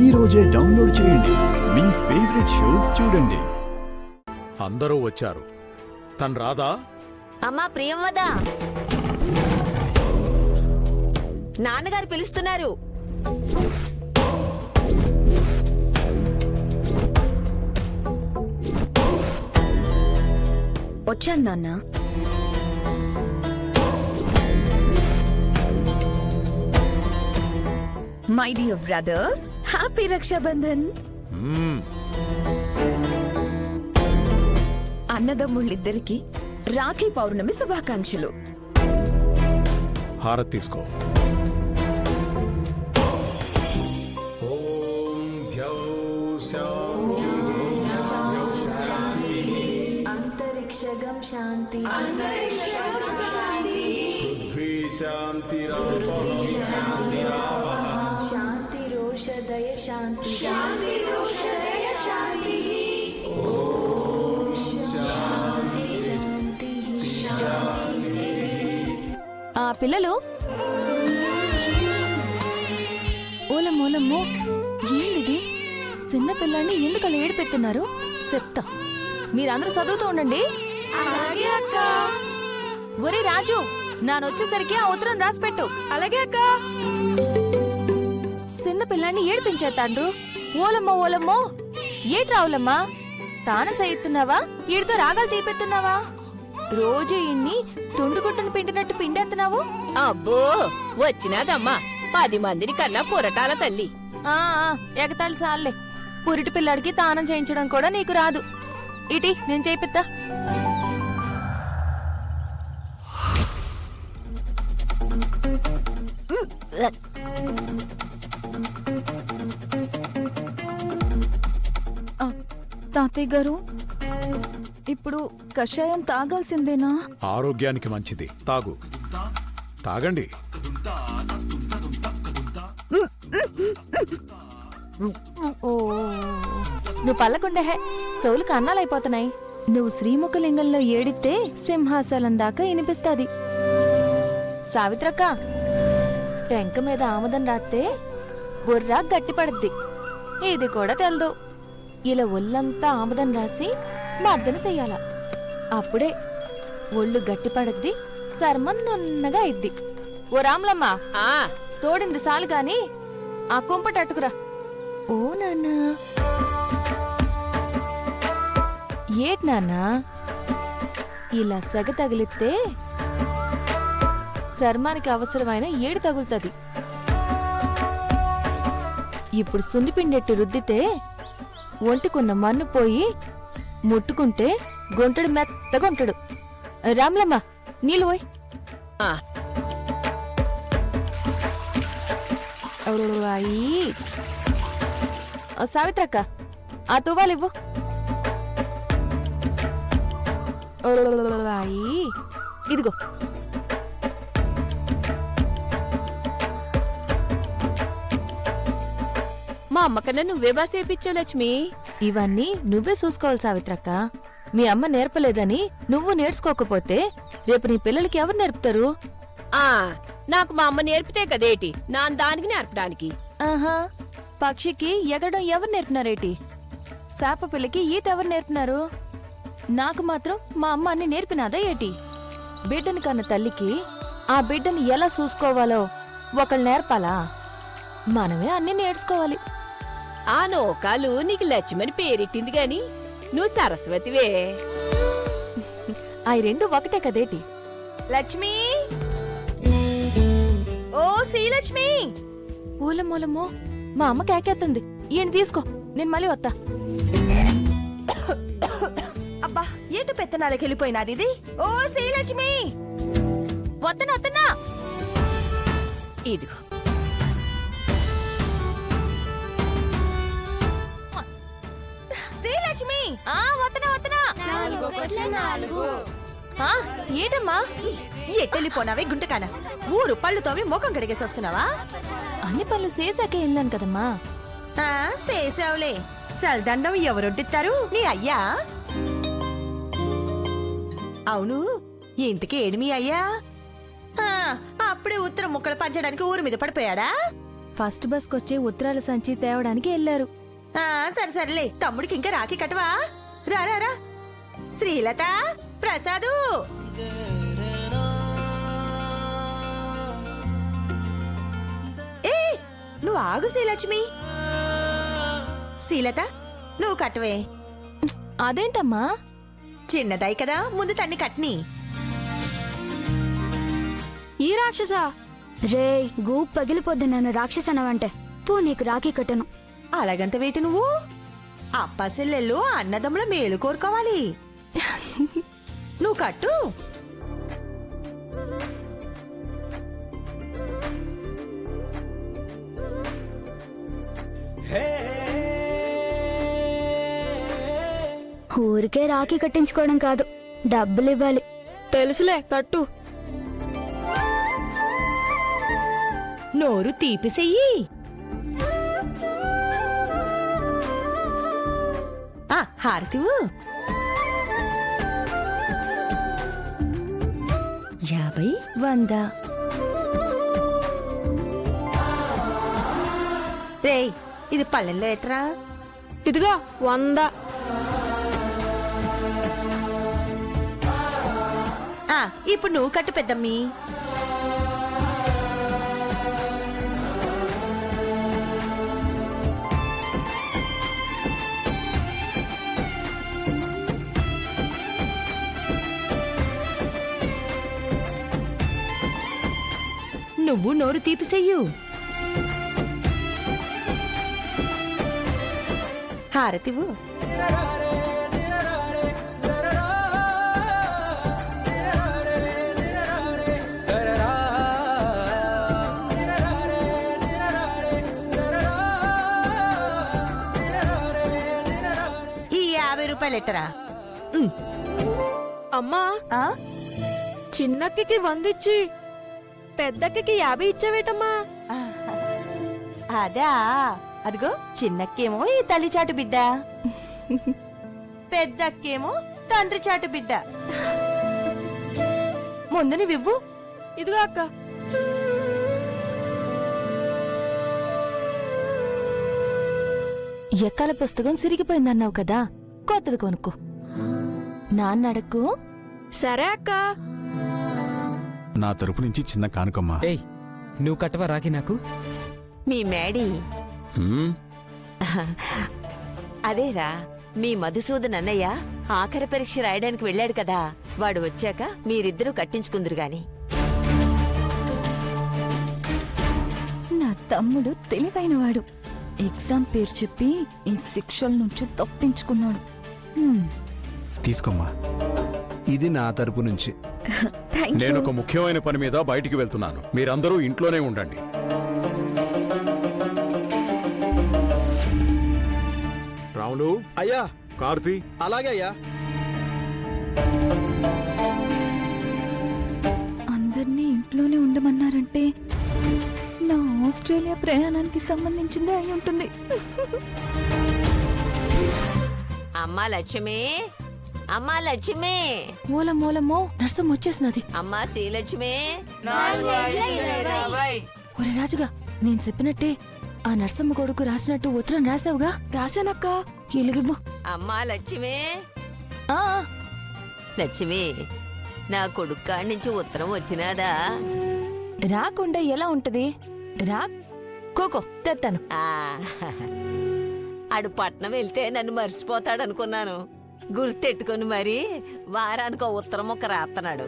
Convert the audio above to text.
ఈ రోజే డౌన్లోడ్ చేయండి. మీ ఫేవరెట్ షోస్ చూడండి. అందరూ వచ్చారు. తను రాదా? అమ్మా ప్రియంవదా, నాన్నగారు పిలుస్తున్నారు. వచ్చాను నాన్న. My dear brothers, happy Rakshabandhan. అన్నదమ్ముళ్ళిద్దరికి రాఖీ పౌర్ణమి శుభాకాంక్షలు. హారతి తీసుకో. అంతరిక్షగం శాంతి శాంతి రోషదయ శాంతి ఆ పిల్లలు ఓలమ్మో, ఏంటిది? చిన్న పిల్లాన్ని ఎందుకు అలా ఏడిపెత్తున్నారు? చెప్తా, మీరందరూ చదువుతూ ఉండండి. ఒరే రాజు, నానొచ్చేసరికి ఆ ఉత్తరం రాసిపెట్టు. అలాగే అక్క. చిన్న పిల్లాన్ని ఏడిపించేస్తాండ్రు. ఓలమ్మో, ఏటి రావులమ్మా? తాను సైతున్నావా? ఈడితో రాగాలు తీపెత్తున్నావా? రోజు ఇన్ని తుండుగుట్టును పిండినట్టు పిండేస్తున్నావు. అబ్బో, వచ్చినాదమ్మా 10 మందిని కన్నా పొరటాల తల్లి. ఎగతాళి సాల్లే. పురిటి పిల్లాడికి తానం చేయించడం కూడా నీకు రాదు. ఇటీ నేను చేయిపిత్తా. తాతయ్య గారు, ఇప్పుడు కషాయం తాగాల్సిందేనా? ఆరోగ్యానికి మంచిది, తాగు. తాగండి. ఓ, నువ్వు పల్లకుండే సోలు కన్నాలైపోతున్నాయి. నువ్వు శ్రీముఖలింగంలో ఏడితే సింహాసనం దాకా వినిపిస్తుంది. సావిత్రక్క, టెంక మీద ఆముదం రాస్తే బుర్రా గట్టిపడుద్ది. ఇది కూడా తెలదు. ఇలా ఒళ్ళంతా ఆముదం రాసి మర్దన చెయ్యాల. అప్పుడే ఒళ్ళు గట్టిపడద్ది, చర్మం నున్నగా అయిద్ది. ఓ రాములమ్మ, తోడింది సాలు గాని ఆ కుంపటట్టుకురా. ఓ నాన్న. ఏట్ నాన్న, ఇలా సెగ తగిలితే చర్మానికి అవసరమైన ఏడు తగులుతుంది. ఇప్పుడు సున్నిపిండెట్టు రుద్దితే ఒంటికున్న మన్ను పోయి ముట్టుకుంటే గొంటడు మెత్తగుంటాడు. రాములమ్మ, నీళ్ళు పోయి. అయ్యి సావిత్రక్క, ఆ తువ్వాలివ్వు. అయ్యి ఇదిగో. మా అమ్మకన్నా నువ్వే బాగా చేపించావు లక్ష్మి. ఇవన్నీ నువ్వే చూసుకోవాలి సావిత్రక్క. మీ అమ్మ నేర్పలేదని నువ్వు నేర్చుకోకపోతే రేపు నీ పిల్లలకి ఎవరు నేర్పుతారు? నాకు మా అమ్మ నేర్పితే కదేటి నా దానికి నేర్పడానికి. ఆహా, పక్షికి ఎగరడం ఎవరు నేర్పినారేటి? శాప పిల్లకి ఈత ఎవరు నేర్పినారు? నాకు మాత్రం మా అమ్మ అన్ని నేర్పినాదా ఏటి? బిడ్డని కన్న తల్లికి ఆ బిడ్డని ఎలా చూసుకోవాలో ఒకళ్ళు నేర్పాలా? మనమే అన్ని నేర్చుకోవాలి. ఆ నోకాలు నీకు లక్ష్మని పేరెట్టింది గాని నువ్వు సరస్వతివే. అవి రెండు ఒకటే కదేటి? లక్ష్మి, ఓ శ్రీలక్ష్మి. ఊలమూలమో, మా అమ్మ కేకేస్తుంది. ఈయన తీసుకో, నేను మళ్ళీ వస్తా. అబ్బా, ఏటు పెత్తనాలకి వెళ్ళిపోయినాది ఇది. ఓ శ్రీలక్ష్మి, వద్దనా. ఇదిగో. శ్రీలక్ష్మి, వద్దనా. ఏటమ్మా? ఎట్టెళ్ళిపోనావే గుంటకాన? ఊరు పళ్ళుతోవి ముఖం కడిగేసి వస్తున్నావా? అన్ని పనులు చేశాకే వెళ్ళాను కదమ్మా. చేసావులే. సల్దండం ఎవరొడ్డిస్తారు? నీ అయ్యా. అవును, ఇంతకీ ఏడు మీ అయ్యా? అప్పుడే ఉత్తరం ముక్కలు పంచడానికి ఊరు మీద పడిపోయాడా? ఫస్ట్ బస్కొచ్చే ఉత్తరాల సంచి తేవడానికి వెళ్ళారు. సరే సరేలే, తమ్ముడికి ఇంకా రాఖీ కట్టవా? రా రా రా. శ్రీలత, ప్రసాదు. ఏ నువ్వు ఆగు శ్రీలక్ష్మి. శ్రీలత, నువ్వు కట్టవే. అదేంటమ్మా? చిన్నదాయి కదా, ముందు తన్ని కట్ని. ఈ రాక్షసా? రే గూ పగిలిపోద్ది నన్ను రాక్షసనవంటే. పో, నీకు రాఖీ కట్టను. అలాగంత వేటి నువ్వు? అప్పసెల్లెళ్ళు అన్నదమ్ముల మేలు కోరుకోవాలి. నువ్వు కట్టు. ఊరికే రాఖీ కట్టించుకోవడం కాదు, డబ్బులు ఇవ్వాలి. తెలుసులే, కట్టు. నోరు తీపిసెయ్యి. హారతివు. 50, 100. రేయ్, ఇది పల్లెల్లో ఎట్రా? ఇదిగో 100. ఇప్పుడు నువ్వు కట్టు పెద్దమ్మీ. నువ్వు నోరు తీపిసెయ్యు. హారతివు. ఈ 50 రూపాయలు ఎట్టరా? అమ్మా, చిన్నక్కకి 100 ఇచ్చి పెద్దక్కకి 50 ఇచ్చావేటమ్మా? అదా, అదిగో చిన్నక్కేమో ఈ తల్లిచాటు బిడ్డ, పెద్దక్కేమో తండ్రి చాటు బిడ్డ. ముందు నువ్వివ్వు. ఇదిగో అక్క. ఎక్కాల పుస్తకం సిరిగిపోయిందన్నావు కదా, కొత్తది కొనుక్కో. నాన్న అడక్కు. సరే అక్క. నా తరపు నుంచి చిన్న కానుకమ్మా. ఏయ్, నువ్వు కట్టవా రాఖీ నాకు? మీ మేడీ. హ్మ్? అదేరా, మీ మధుసూదన్ అన్నయ్య ఆఖరి పరీక్ష రాయడానికి వెళ్ళాడు కదా, వాడు వచ్చాక మీరిద్దరూ కట్టించుకుందరు గాని. నా తమ్ముడు తెలివైనవాడు. ఎగ్జామ్ పేరు చెప్పి ఈ శిక్షల నుంచి తప్పించుకున్నాడు. తీసుకోమ్మా. ఇది నా తరపు నుంచి. నేను ఒక ముఖ్యమైన పని మీద బయటికి వెళ్తున్నాను. మీరందరూ ఇంట్లోనే ఉండండి. రాములు, అయ్యా. కార్తీ, అలాగే అయ్యా. అందర్నీ ఇంట్లోనే ఉండమన్నారంటే నా ఆస్ట్రేలియా ప్రయాణానికి సంబంధించిందే అయి ఉంటుంది. అమ్మా లక్ష్మి, అమ్మా లక్ష్మి. మూలమో నర్సం వచ్చేసినది. అమ్మా శ్రీలక్ష్మి. ఒరే రాజుగా, నేను చెప్పినట్టే ఆ నర్సమ్మ కొడుకు రాసినట్టు ఉత్తరం రాసావుగా? రాశానక్క. ఇలుగివ్వు. అమ్మా లక్ష్మి. ఆ, లక్ష్మి, నా కొడుకు కాడి నుంచి ఉత్తరం వచ్చినాదా? రాకుండా ఎలా ఉంటది? రా, కోకో తెత్తాను. ఆడు పట్నం వెళ్తే నన్ను మర్చిపోతాడనుకున్నాను. గుర్తెట్టుకుని మరి వారానికి ఉత్తరం ఒక రాస్తున్నాడు.